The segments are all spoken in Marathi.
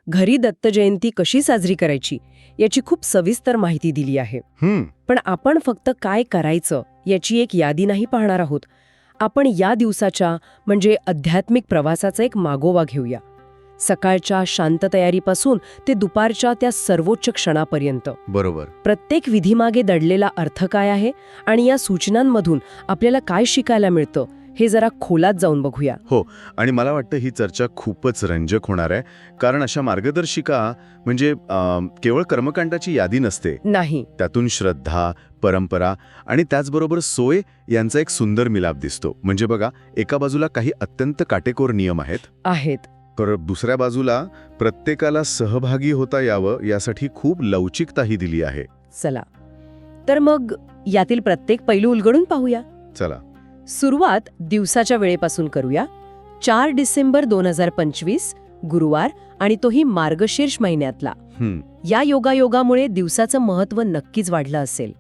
घरी दत्त जयंती कशी साजरी करायची याची खूप सविस्तर माहिती दिली आहे. पण आपण फक्त काय करायचं याची एक यादी नाही पाहणार आहोत. आपण या दिवसाच्या म्हणजे आध्यात्मिक प्रवासाचा एक मागोवा घेऊया. सकाळच्या शांत तयारीपासून ते दुपारच्या त्या सर्वोच्च क्षणापर्यंत. बरोबर. प्रत्येक विधीमागे दडलेला अर्थ काय आहे आणि या सूचनांमधून आपल्याला काय शिकायला मिळतं हे जरा खोलात जाऊन बघूया. हो, आणि मला वाटतं ही चर्चा खूपच रंजक होणार आहे, कारण अशा मार्गदर्शिका म्हणजे केवळ कर्मकांडाची यादी नसते. नाही. त्यातून श्रद्धा, परंपरा आणि त्याचबरोबर सोय यांचा एक सुंदर मिलाप दिसतो. म्हणजे बघा, एका बाजूला काही अत्यंत काटेकोर नियम आहेत, तर दुसऱ्या बाजूला प्रत्येकाला सहभागी होता यावं यासाठी खूप लवचिकताही दिली आहे. चला तर मग यातील प्रत्येक पैलू उलगडून पाहूया. चला. सुरुवात दिवसाच्या वेळेपासून करूया. 4 डिसेंबर 2025 गुरुवार, आणि तोही मार्गशीर्ष महिन्यातला. या योगायोगामुळे दिवसाचं महत्त्व नक्कीच वाढलं असेल.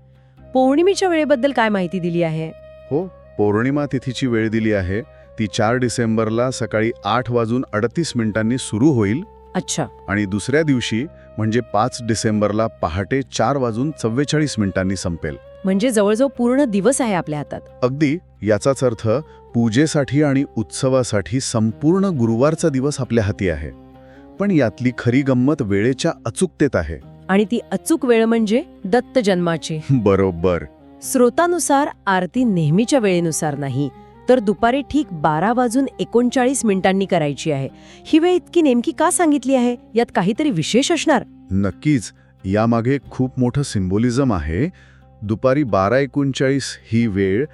पौर्णिमेच्या वेळेबद्दल काय माहिती दिली आहे? हो, पौर्णिमा तिथीची वेळ दिली आहे. ती 4 डिसेंबरला सकाळी 8:38 सुरू होईल. अच्छा. आणि दुसऱ्या दिवशी म्हणजे 5 डिसेंबरला पहाटे 4:44 संपेल. म्हणजे जवळजवळ पूर्ण दिवस आहे आपल्या हातात. अगदी. याचाच अर्थ पूजेसाठी आणि उत्सवासाठी संपूर्ण गुरुवारचा दिवस आपल्या हाती आहे. पण यातली खरी गंमत वेळेच्या अचूकतेत आहे. आणि ती अचूक वेळ म्हणजे दत्त जन्माची. बरोबर. स्रोतानुसार आरती नेहमीच्या वेळेनुसार नाही, तर दुपारी ठीक 12:39 करायची आहे. ही वेळ इतकी नेमकी का सांगितली आहे? यात काहीतरी विशेष असणार. नक्कीच. यामागे खूप मोठं सिम्बॉलिझम आहे. दुपारी 12:39 ही वेळ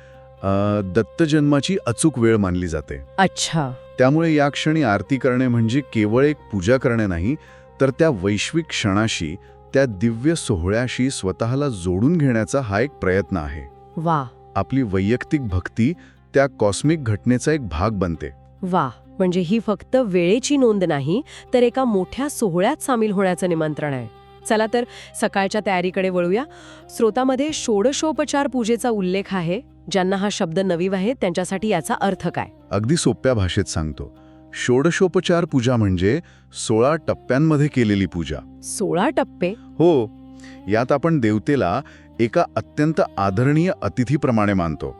दत्तजन्माची अचूक वेळ मानली जाते. अच्छा. त्यामुळे या क्षणी आरती करणे म्हणजे केवळ एक पूजा करणे नाही, तर त्या वैश्विक क्षणाशी, त्या दिव्य सोहळ्याशी स्वतःला जोडून घेण्याचा हा एक प्रयत्न आहे. वा. आपली वैयक्तिक भक्ती त्या कॉस्मिक घटनेचा एक भाग बनते. वा. म्हणजे ही फक्त वेळेची नोंद नाही, तर एका मोठ्या सोहळ्यात सामील होण्याचं निमंत्रण आहे. चला तर सकाळच्या तयारीकडे वळूया. स्रोतामध्ये षोडशोपचार पूजेचा उल्लेख आहे. ज्यांना हा शब्द नवीन आहे त्यांच्यासाठी याचा अर्थ काय? अगदी सोप्या भाषेत सांगतो. षोडशोपचार पूजा म्हणजे 16 टप्प्यांमध्ये केलेली पूजा. 16 टप्पे? हो. यात आपण देवतेला एका अत्यंत आदरणीय अतिथीप्रमाणे मानतो.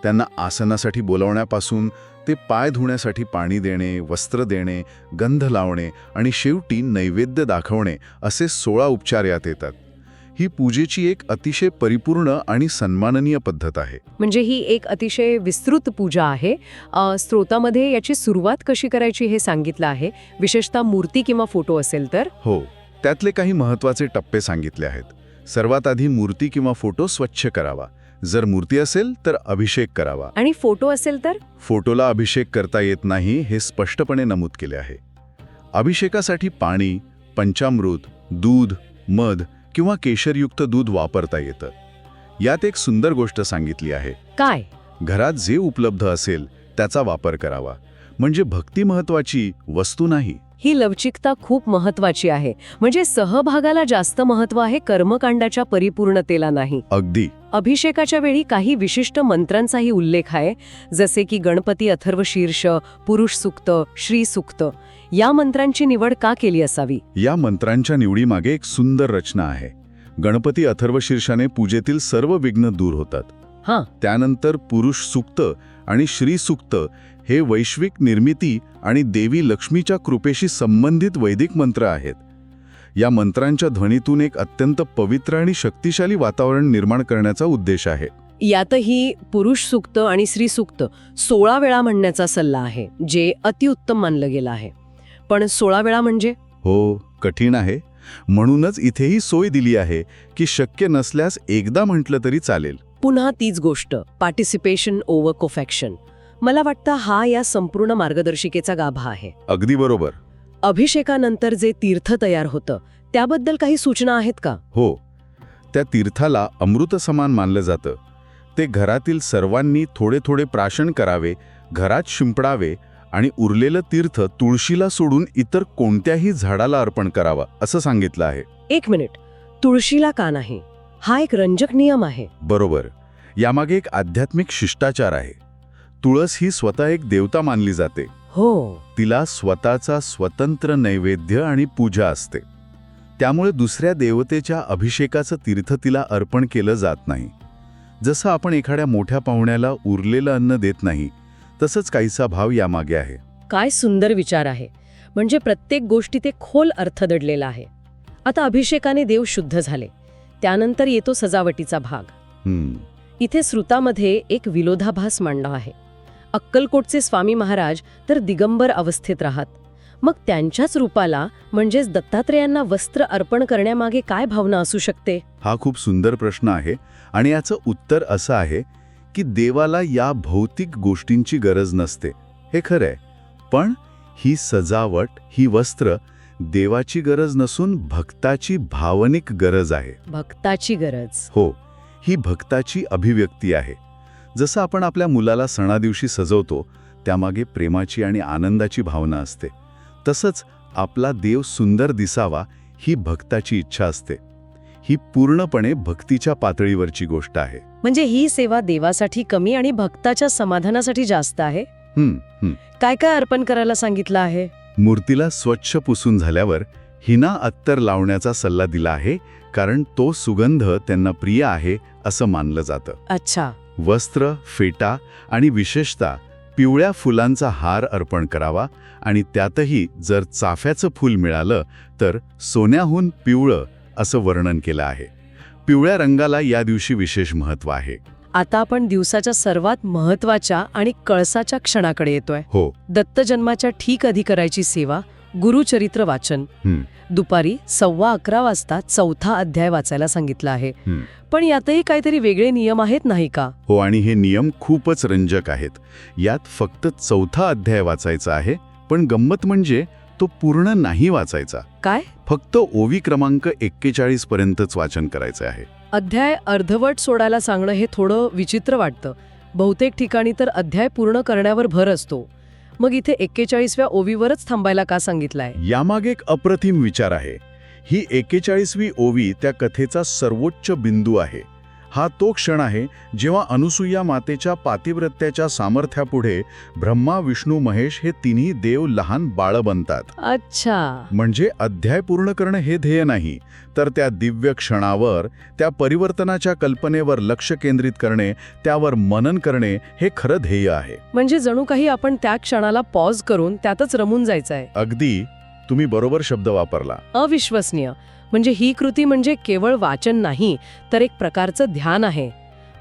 त्यांना आसनासाठी बोलवण्यापासून ते पाय धुण्यासाठी पाणी देणे, वस्त्र देणे, गंध लावणे आणि शेवटी नैवेद्य दाखवणे असे 16 उपचार यात येतात. ही पूजेची एक अतिशय परिपूर्ण आणि सन्माननीय पद्धत आहे. म्हणजे ही एक अतिशय विस्तृत पूजा आहे. स्रोतामध्ये याची सुरुवात कशी करायची हे सांगितलं आहे, विशेषतः मूर्ती किंवा फोटो असेल तर. हो, त्यातले काही महत्त्वाचे टप्पे सांगितले आहेत. सर्वात आधी मूर्ती किंवा फोटो स्वच्छ करावा. जर मूर्ती असेल तर अभिषेक करावा. आणि फोटो असेल तर? फोटोला अभिषेक करता येत नाही हे स्पष्टपणे नमूद केले आहे. अभिषेकासाठी पाणी, पंचामृत, दूध, मध किंवा केशरयुक्त दूध वापरता येतं. यात एक सुंदर गोष्ट सांगितली आहे. काय? घरात जे उपलब्ध असेल त्याचा वापर करावा. म्हणजे भक्ती महत्वाची, वस्तू नाही. ही लवचिकता खूप महत्वाची आहे. म्हणजे सहभागाला जास्त महत्व आहे, कर्मकांडाच्या परिपूर्णतेला नाही. अगदी. अभिषेकाच्या वेळी काही विशिष्ट मंत्रांचाही उल्लेख आहे, जसे की गणपती अथर्वशीर्ष, पुरुष सूक्त, श्री सूक्त. या मंत्रांची निवड का केली असावी? या मंत्रांच्या निवडीमागे एक सुंदर रचना आहे. गणपती अथर्वशीर्षाने पूजेतील सर्व विघ्न दूर होतात. त्यानंतर पुरुष सूक्त आणि श्री सूक्त हे वैश्विक निर्मिती आणि देवी लक्ष्मीच्या कृपेशी संबंधित वैदिक मंत्र आहेत. या मंत्रांच्या ध्वनीतून एक अत्यंत पवित्र आणि शक्तिशाली वातावरण निर्माण करण्याचा उद्देश आहे. यातही पुरुष सूक्त आणि स्त्री सूक्त 16 वेळा म्हणण्याचा सल्ला आहे, जे अतिउत्तम मानलं गेलं आहे. पण 16 वेळा म्हणजे? हो, कठीण आहे. म्हणूनच इथेही सोय दिली आहे की शक्य नसल्यास एकदा म्हटलं तरी चालेल. पुन्हा तीच गोष्ट, पार्टिसिपेशन ओव्हर कोफॅक्शन. मला वाटतं हा या संपूर्ण मार्गदर्शिकेचा गाभा आहे. अगदी बरोबर. अभिषेकानंतर जे तीर्थ तयार होतं त्याबद्दल काही सूचना आहेत का? हो, त्या तीर्थाला अमृत समान मानलं जातं. ते घरातील सर्वांनी थोडे थोडे प्राशन करावे, घरात शिंपडावे आणि उरलेलं तीर्थ तुळशीला सोडून इतर कोणत्याही झाडाला अर्पण करावा असं सांगितलं आहे. 1 मिनिट, तुळशीला का नाही? हा एक रंजक नियम आहे. बरोबर. यामागे एक आध्यात्मिक शिष्टाचार आहे. तुळस ही स्वतः एक देवता मानली जाते. हो. तिला स्वतःचा स्वतंत्र नैवेद्य आणि पूजा असते. त्यामुळे दुसऱ्या देवतेच्या अभिषेकाचं तीर्थ तिला अर्पण केलं जात नाही. जसं आपण एखाद्या मोठ्या पाहुण्याला उरलेलं अन्न देत नाही, तसंच काहीसा भाव यामागे आहे. काय सुंदर विचार आहे. म्हणजे प्रत्येक गोष्टीत एक खोल अर्थ दडलेला आहे. आता अभिषेकाने देव शुद्ध झाले, त्यानंतर येतो सजावटीचा भाग. इथे श्रुतामध्ये एक विरोधाभास मांडला आहे. अक्कलकोटचे स्वामी महाराज तर दिगंबर अवस्थेत राहत. मग त्यांच्याच रूपाला म्हणजेच दत्तात्रेयांना वस्त्र अर्पण करण्यामागे काय भावना असू शकते? हा खूप सुंदर प्रश्न आहे आणि याचं उत्तर असं आहे की देवाला या भौतिक गोष्टींची गरज नसते, हे खरंय. पण ही सजावट, ही वस्त्र देवाची गरज नसून भक्ताची भावनिक गरज आहे. भक्ताची गरज. हो, ही भक्ताची अभिव्यक्ती आहे. जसं आपण आपल्या मुलाला सणादिवशी सजवतो, त्यामागे प्रेमाची आणि आनंदाची भावना असते. तसंच आपला देव सुंदर दिसावा ही भक्ताची इच्छा असते. ही पूर्णपणे भक्तीच्या पातळीवरची गोष्ट आहे. म्हणजे ही सेवा देवासाठी कमी आणि भक्ताच्या समाधानासाठी जास्त आहे. काय काय अर्पण करायला सांगितलं आहे? मूर्तीला स्वच्छ पुसून झाल्यावर हिना अत्तर लावण्याचा सल्ला दिला आहे, कारण तो सुगंध त्यांना प्रिय आहे असं मानलं जातं. अच्छा. वस्त्र, फेटा आणि विशेषतः पिवळ्या फुलांचा हार अर्पण करावा आणि त्यातही जर चाफ्याचं फूल मिळालं तर सोन्याहून पिवळं असं वर्णन केलं आहे. पिवळ्या रंगाला या दिवशी विशेष महत्त्व आहे. आता आपण दिवसाच्या सर्वात महत्वाच्या आणि कळसाच्या क्षणाकडे येतोय. हो. दत्तजन्माच्या ठीक आधी करायची सेवा, गुरुचरित्र वाचन. दुपारी 11:15 वाजता 4था अध्याय वाचायला सांगितला आहे. पण यातही काहीतरी वेगळे नियम आहेत नाही का? हो, आणि हे नियम खूपच रंजक आहेत. यात फक्त 4था अध्याय वाचायचा आहे, पण गंमत म्हणजे तो पूर्ण नाही वाचायचा. काय? फक्त ओवी क्रमांक 41 पर्यंतच वाचन करायचं आहे. अध्याय अर्धवट सोडायला सांगणं हे थोडं विचित्र वाटतं. बहुतेक ठिकाणी तर अध्याय पूर्ण करण्यावर भर असतो. मग इथे 41व्या ओवीवरच थांबायला का सांगितलंय? यामागे एक अप्रतिम विचार आहे. ही 41वी ओवी त्या कथेचा सर्वोच्च बिंदू आहे. हा तो क्षण आहे जेव्हा अनुसूया मातेच्या पातिव्रत्याच्या सामर्थ्यापुढे ब्रह्मा, विष्णू, महेश हे तिन्ही देव लहान बाळं बनतात. अच्छा. म्हणजे अध्याय पूर्ण करणं हे ध्येय नाही, तर त्या दिव्य क्षणावर, त्या परिवर्तनाच्या कल्पनेवर लक्ष केंद्रित करणे, त्यावर मनन करणे हे खरं ध्येय आहे. म्हणजे जणू काही आपण त्या क्षणाला पॉज करून त्यातच रमून जायचंय. अगदी, तुम्ही बरोबर शब्द वापरला. अविश्वसनीय. म्हणजे ही कृती म्हणजे केवळ वाचन नाही, तर एक प्रकारचं ध्यान आहे.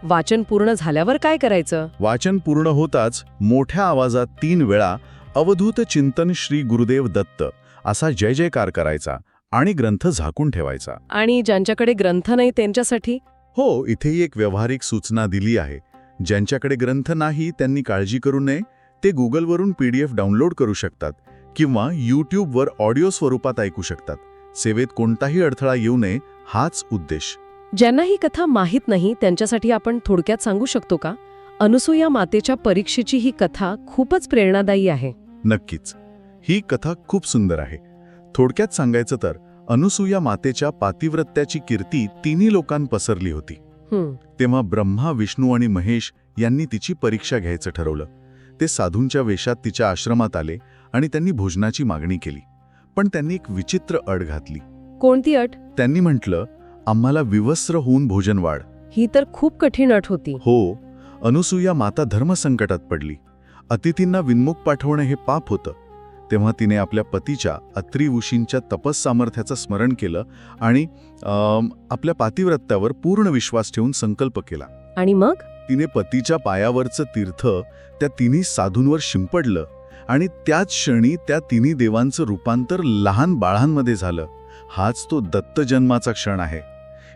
वाचन पूर्ण झाल्यावर काय करायचं? वाचन पूर्ण होताच मोठ्या आवाजात 3 वेळा अवधूत चिंतन श्री गुरुदेव दत्त असा जय जयकार करायचा आणि ग्रंथ झाकून ठेवायचा. आणि ज्यांच्याकडे ग्रंथ नाही त्यांच्यासाठी? हो, इथेही एक व्यावहारिक सूचना दिली आहे. ज्यांच्याकडे ग्रंथ नाही त्यांनी काळजी करू नये. ते गुगलवरून PDF डाउनलोड करू शकतात किंवा YouTubeवर ऑडिओ स्वरूपात ऐकू शकतात. सेवेत कोणताही अडथळा येऊ नये हाच उद्देश. ज्यांना ही कथा माहीत नाही त्यांच्यासाठी आपण थोडक्यात सांगू शकतो का? अनुसूया मातेच्या परीक्षेची ही कथा खूपच प्रेरणादायी आहे. नक्कीच. ही कथा खूप सुंदर आहे. थोडक्यात सांगायचं तर अनुसूया मातेच्या पातिव्रत्याची कीर्ती तिन्ही लोकांत पसरली होती. तेव्हा ब्रह्मा, विष्णू आणि महेश यांनी तिची परीक्षा घ्यायचं ठरवलं. ते साधूंच्या वेशात तिच्या आश्रमात आले आणि त्यांनी भोजनाची मागणी केली. पण त्यांनी एक विचित्र अट घातली. कोणती अट? त्यांनी म्हटलं, आम्हाला विवस्त्र होऊन भोजन वाढ. ही तर खूप कठीण अट होती. हो. अनुसूया माता धर्मसंकटात पडली. अतिथींना विन्मुख पाठवणं हे पाप होतं. तेव्हा तिने आपल्या पतीच्या अत्री ऋषींच्या तपस सामर्थ्याचं स्मरण केलं आणि आपल्या पातिव्रत्यावर पूर्ण विश्वास ठेवून संकल्प केला. आणि मग तिने पतीच्या पायावरचं तीर्थ त्या तिन्ही साधूंवर शिंपडलं आणि त्याच क्षणी त्या तिन्ही देवांचं रूपांतर लहान बाळांमध्ये झालं. हाच तो दत्तजन्माचा क्षण आहे.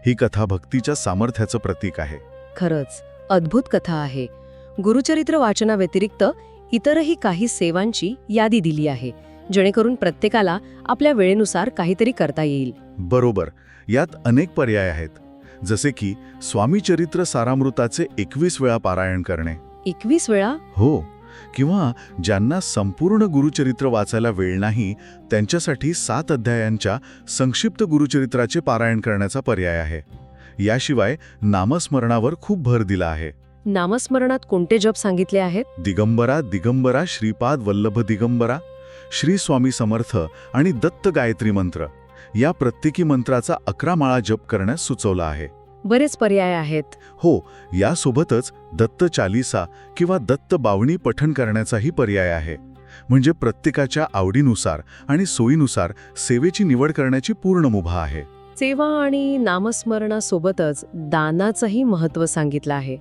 ही कथा भक्तीच्या सामर्थ्याचं प्रतीक आहे. खरंच अद्भुत कथा आहे. गुरुचरित्र वाचनाव्यतिरिक्त इतरही काही सेवांची यादी दिली आहे, जेणेकरून प्रत्येकाला आपल्या वेळेनुसार काहीतरी करता येईल. बरोबर. यात अनेक पर्याय आहेत. जसे की स्वामी चरित्र सारामृताचे 21 वेळा पारायण करणे. 21 वेळा? हो. किंवा ज्यांना संपूर्ण गुरुचरित्र वाचायला वेळ नाही त्यांच्यासाठी 7 अध्यायांच्या संक्षिप्त गुरुचरित्राचे पारायण करण्याचा पर्याय आहे. याशिवाय नामस्मरणावर खूप भर दिला आहे. नामस्मरणात कोणते जप सांगितले आहेत? दिगंबरा दिगंबरा श्रीपाद वल्लभ दिगंबरा, श्री स्वामी समर्थ आणि दत्त गायत्री मंत्र या प्रत्येकी मंत्राचा 11 माळा जप करण्यास सुचवला आहे. बरेच पर्याय आहेत. हो, यासोबतच दत्त चालीसा किंवा दत्त बावणी पठण करण्याचाही पर्याय आहे. म्हणजे प्रत्येकाच्या आवडीनुसार आणि सोयीनुसार सेवेची निवड करण्याची पूर्ण मुभा आहे. सेवा आणि नामस्मरणासोबतच दानाचंही महत्त्व सांगितलं आहे.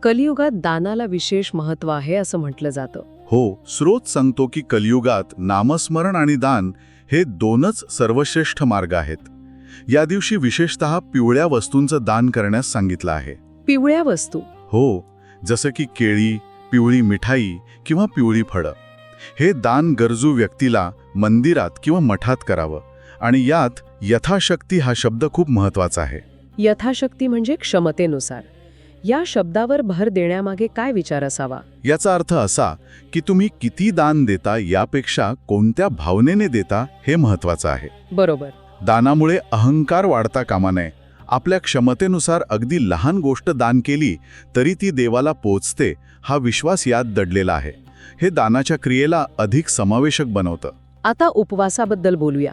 कलियुगात दानाला विशेष महत्त्व आहे असं म्हटलं जातं. हो, स्रोत सांगतो की कलियुगात नामस्मरण आणि दान हे दोनच सर्वश्रेष्ठ मार्ग आहेत. या दिवशी विशेषतः पिवळ्या वस्तूंचं दान करण्यास सांगितलं आहे. पिवळ्या वस्तू? हो, जसं की केळी, पिवळी मिठाई किंवा पिवळी फळं. हे दान गरजू व्यक्तीला मंदिरात किंवा मठात करावं. आणि यात यथाशक्ती हा शब्द खूप महत्वाचा आहे. यथाशक्ती म्हणजे क्षमतेनुसार. या शब्दावर भर देण्यामागे काय विचार असावा? याचा अर्थ असा की तुम्ही किती दान देता यापेक्षा कोणत्या भावनेने देता हे महत्वाचं आहे. बरोबर. दानामुळे अहंकार वाढता कामा नये. आपल्या क्षमतेनुसार अगदी लहान गोष्ट दान केली तरी ती देवाला पोचते हा विश्वास यात दडलेला आहे. हे दानाच्या क्रियेला अधिक समावेशक बनवतं. आता उपवासाबद्दल बोलूया.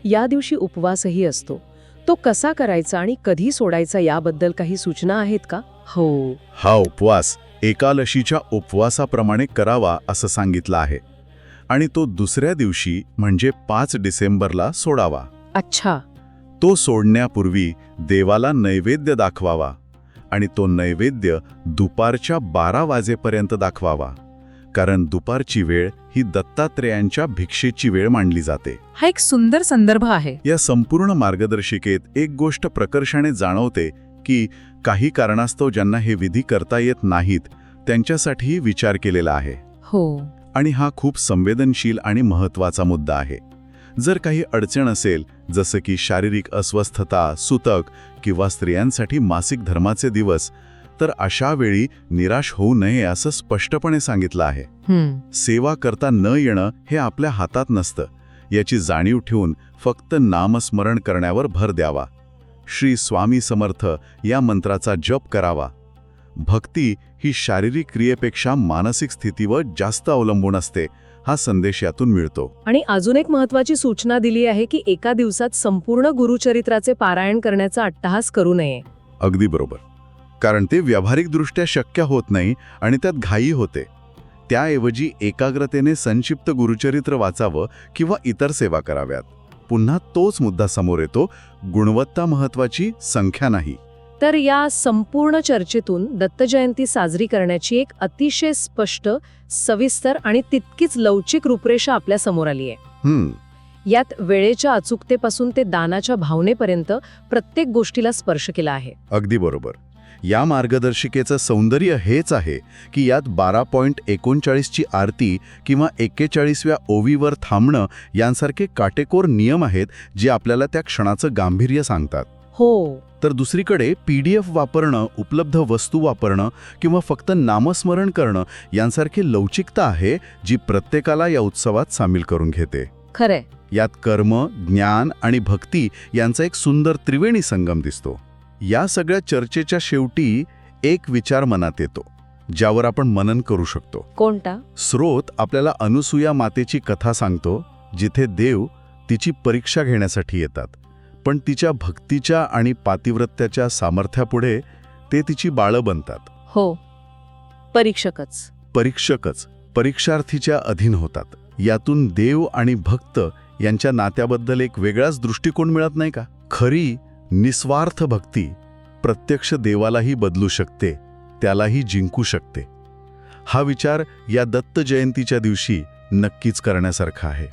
या दिवशी उपवासही असतो. तो कसा करायचा आणि कधी सोडायचा याबद्दल काही सूचना आहेत का? हो, हा उपवास एकादशीच्या उपवासाप्रमाणे करावा असं सांगितलं आहे. आणि तो दुसऱ्या दिवशी म्हणजे 5 डिसेंबरला सोडावा. अच्छा. तो सोडण्यापूर्वी देवाला नैवेद्य दाखवावा आणि तो नैवेद्य दुपारच्या 12 वाजेपर्यंत दाखवावा. कारण दुपारची वेळ ही दत्तात्रेयांच्या भिक्षेची वेळ मानली जाते. हा एक सुंदर संदर्भ आहे. या संपूर्ण मार्गदर्शिकेत एक गोष्ट प्रकर्षाने जाणवते की काही कारणास्तव ज्यांना हे विधी करता येत नाहीत त्यांच्यासाठीही विचार केलेला आहे. हो. आणि हा खूप संवेदनशील आणि महत्त्वाचा मुद्दा आहे. जर काही अडचण असेल, जसं की शारीरिक अस्वस्थता, सुतक किंवा स्त्रियांसाठी मासिक धर्माचे दिवस, तर अशा वेळी निराश होऊ नये असं स्पष्टपणे सांगितलं आहे. सेवा करता न येणं हे आपल्या हातात नसतं. याची जाणीव ठेवून फक्त नामस्मरण करण्यावर भर द्यावा. श्री स्वामी समर्थ या मंत्राचा जप करावा. भक्ती ही शारीरिक क्रियेपेक्षा मानसिक स्थितीवर जास्त अवलंबून असते हा संदेश यातून मिळतो. आणि अजून एक महत्त्वाची सूचना दिली आहे की एका दिवसात संपूर्ण गुरुचरित्राचे पारायण करण्याचा अट्टहास करू नये. अगदी बरोबर. कारण ते व्यावहारिकदृष्ट्या शक्य होत नाही आणि त्यात घाई होते. त्याऐवजी एकाग्रतेने संक्षिप्त गुरुचरित्र वाचावं किंवा इतर सेवा कराव्यात. पुन्हा तोच मुद्दा समोर येतो, गुणवत्ता महत्वाची, संख्या नाही. तर या संपूर्ण चर्चेतून दत्तजयंती साजरी करण्याची एक अतिशय स्पष्ट, सविस्तर आणि तितकीच लवचिक रूपरेषा आपल्या समोर आली आहे. यात वेळेच्या अचूकतेपासून ते दानाच्या भावनेपर्यंत प्रत्येक गोष्टीला स्पर्श केला आहे. अगदी बरोबर. या मार्गदर्शिकेचं सौंदर्य हेच आहे की यात 12.39 ची आरती किंवा 41व्या ओवीवर थांबणं यांसारखे काटेकोर नियम आहेत जे आपल्याला त्या क्षणाचं गांभीर्य सांगतात. हो. तर दुसरीकडे PDF वापरणं, उपलब्ध वस्तू वापरणं किंवा फक्त नामस्मरण करणं यांसारखी लवचिकता आहे जी प्रत्येकाला या उत्सवात सामील करून घेते. खरंय. यात कर्म, ज्ञान आणि भक्ती यांचा एक सुंदर त्रिवेणी संगम दिसतो. या सगळ्या चर्चेच्या शेवटी एक विचार मनात येतो ज्यावर आपण मनन करू शकतो. कोणता? स्रोत आपल्याला अनुसूया मातेची कथा सांगतो, जिथे देव तिची परीक्षा घेण्यासाठी येतात, पण तिच्या भक्तीच्या आणि पातिव्रत्याच्या सामर्थ्यापुढे ते तिची बाळं बनतात. हो, परीक्षकच परीक्षार्थीच्या अधीन होतात. यातून देव आणि भक्त यांच्या नात्याबद्दल एक वेगळाच दृष्टिकोन मिळत नाही का? खरी निस्वार्थ भक्ती प्रत्यक्ष देवालाही बदलू शकते, त्यालाही जिंकू शकते. हा विचार या दत्त जयंतीच्या दिवशी नक्कीच करण्यासारखा आहे.